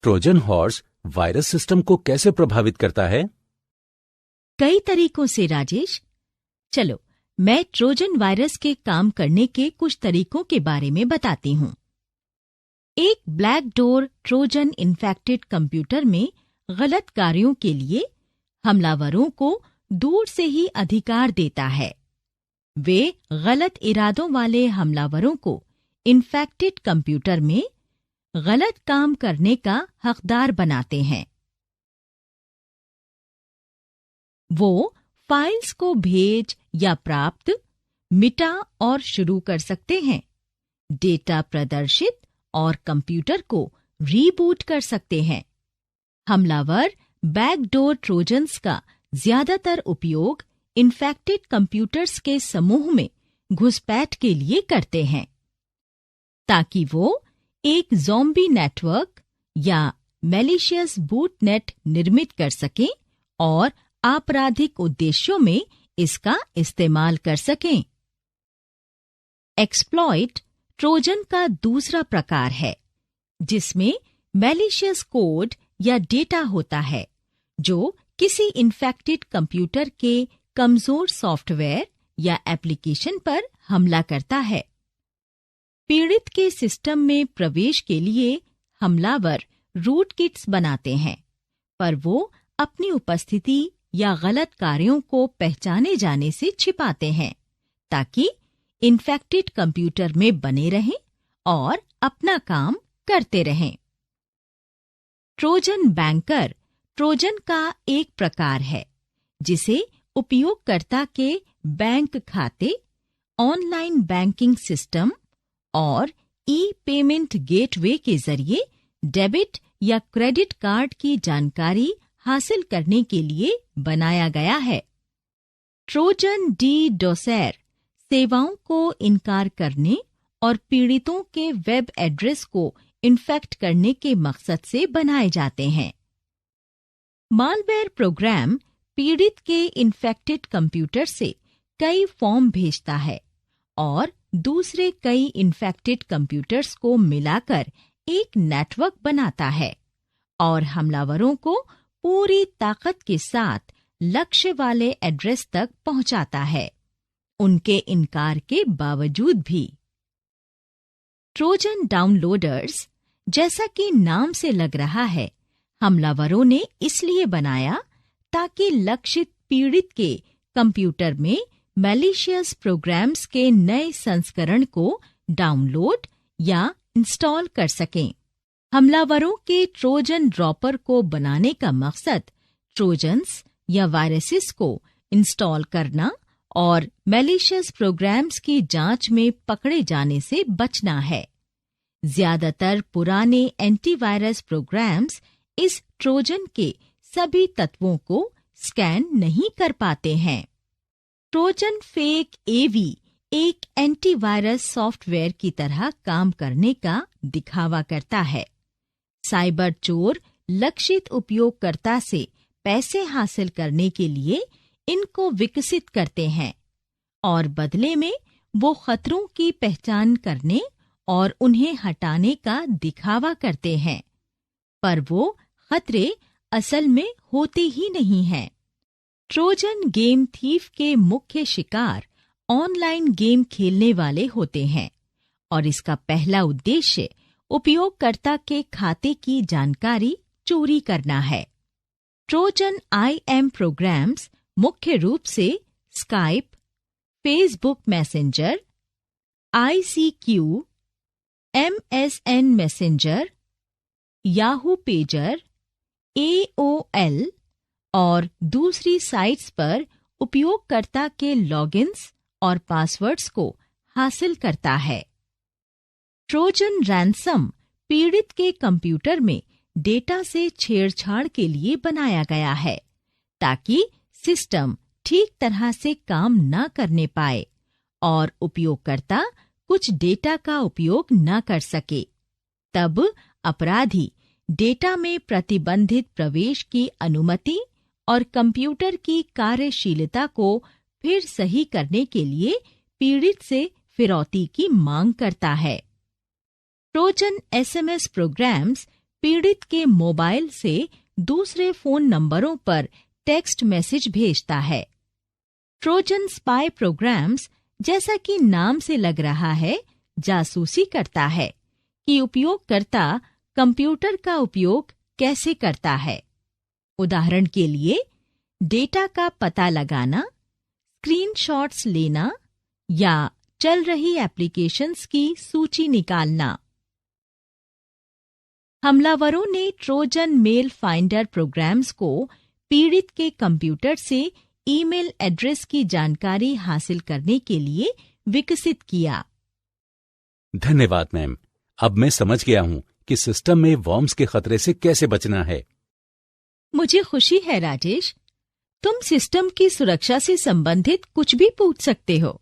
Trojan horse virus system को कैसे प्रभावित करता है? कई तरीकों से राजेश। चलो, मैं ट्रोजन वायरस के काम करने के कुछ तरीकों के बारे में बताती हूँ। एक black door Trojan infected computer में गलत कार्यों के लिए हमलावरों को दूर से ही अधिकार देता है। वे गलत इरादों वाले हमलावरों को इन्फेक्टेड कंप्यूटर में गलत काम करने का हकदार बनाते हैं। वो फाइल्स को भेज या प्राप्त, मिटा और शुरू कर सकते हैं, डेटा प्रदर्शित और कंप्यूटर को रीबूट कर सकते हैं। हमलावर बैकडोर ट्रोजन्स का ज्यादातर उपयोग इन्फेक्टेड कंप्यूटर्स के समूह में घुसपैठ के लिए करते हैं, ताकि वो एक ज़ॉम्बी नेटवर्क या मैलिशियस बूटनेट निर्मित कर सकें और आपराधिक उद्देश्यों में इसका इस्तेमाल कर सकें। एक्सप्लॉइट ट्रोजन का दूसरा प्रकार है, जिसमें मैलिशियस कोड या डेटा होता है जो किसी इन्फेक्टेड कंप्यूटर के कमजोर सॉफ्टवेयर या एप्लीकेशन पर हमला करता है। पीड़ित के सिस्टम में प्रवेश के लिए हमलावर रूट किट्स बनाते हैं, पर वो अपनी उपस्थिति या गलत कार्यों को पहचाने जाने से छिपाते हैं, ताकि इन्फेक्टेड कंप्यूटर में बने रहें और अपना काम करते रहें। ट्रोजन बैंकर ट्रोजन का एक प्रकार है, जिसे उपयोगकर्ता के बैंक खाते, ऑनलाइन बैंकिंग सिस्टम और ई-पेमेंट गेटवे के जरिए डेबिट या क्रेडिट कार्ड की जानकारी हासिल करने के लिए बनाया गया है। ट्रोजन डीडोसर सेवाओं को इनकार करने और पीड़ितों के वेब एड्रेस को इन्फेक्ट करने के मकसद से बनाए जाते हैं। मालवेयर प्रोग्राम पीड़ित के इन्फेक्टेड कंप्यूटर से कई फॉर्म भेजता है और दूसरे कई इन्फेक्टेड कंप्यूटर्स को मिलाकर एक नेटवर्क बनाता है और हमलावरों को पूरी ताकत के साथ लक्ष्य वाले एड्रेस तक पहुंचाता है, उनके इनकार के बावजूद भी। ट्रोजन डाउनलोडर्स, जैसा कि नाम से लग रहा है, हमलावरों ने इसलिए बनाया ताकि लक्षित पीड़ित के कंप्यूटर में मैलिशियस प्रोग्राम्स के नए संस्करण को डाउनलोड या इंस्टॉल कर सकें। हमलावरों के ट्रोजन ड्रॉपर को बनाने का मकसद ट्रोजन्स या वायरसेस को इंस्टॉल करना और मैलिशियस प्रोग्राम्स की जांच में पकड़े जाने से बचना है। ज्यादातर पुराने एंटीवायरस प्रोग्राम्स इस ट्रोजन के सभी तत्वों को स्कैन नहीं कर पाते हैं। ट्रोजन फेक एवी एक एंटीवायरस सॉफ्टवेयर की तरह काम करने का दिखावा करता है। साइबर चोर लक्षित उपयोगकर्ता से पैसे हासिल करने के लिए इनको विकसित करते हैं और बदले में वो खतरों की पहचान करने और उन्हें हटाने का दिखावा करते हैं, पर वो खतरे असल में होते ही नहीं हैं। ट्रोजन गेम थीफ के मुख्य शिकार ऑनलाइन गेम खेलने वाले होते हैं और इसका पहला उद्देश्य उपयोगकर्ता के खाते की जानकारी चोरी करना है। ट्रोजन IM प्रोग्राम्स मुख्य रूप से Skype, Facebook messenger, ICQ, MSN messenger, Yahoo pager, AOL और दूसरी साइट्स पर उपयोगकर्ता के लॉगिन्स और पासवर्ड्स को हासिल करता है। ट्रोजन रैंसम पीड़ित के कंप्यूटर में डेटा से छेड़छाड़ के लिए बनाया गया है, ताकि सिस्टम ठीक तरह से काम न करने पाए और उपयोगकर्ता कुछ डेटा का उपयोग न कर सके। तब अपराधी डेटा में प्रतिबंधित प्रवेश की अनुमति और कंप्यूटर की कार्यशीलता को फिर सही करने के लिए पीड़ित से फिरौती की मांग करता है। ट्रोजन SMS प्रोग्राम्स पीड़ित के मोबाइल से दूसरे फोन नंबरों पर टेक्स्ट मैसेज भेजता है। ट्रोजन स्पाई प्रोग्राम्स, जैसा कि नाम से लग रहा है, जासूसी करता है कि उपयोगकर्ता कंप्यूटर का उपयोग कैसे करता है। उदाहरण के लिए, डेटा का पता लगाना, स्क्रीनशॉट्स लेना या चल रही एप्लीकेशंस की सूची निकालना। हमलावरों ने ट्रोजन मेल फाइंडर प्रोग्राम्स को पीड़ित के कंप्यूटर से ईमेल एड्रेस की जानकारी हासिल करने के लिए विकसित किया। धन्यवाद मैम। अब मैं समझ गया हूँ कि सिस्टम में वर्म्स के खतरे से कैसे बचना है। मुझे खुशी है राजेश, तुम सिस्टम की सुरक्षा से संबंधित कुछ भी पूछ सकते हो।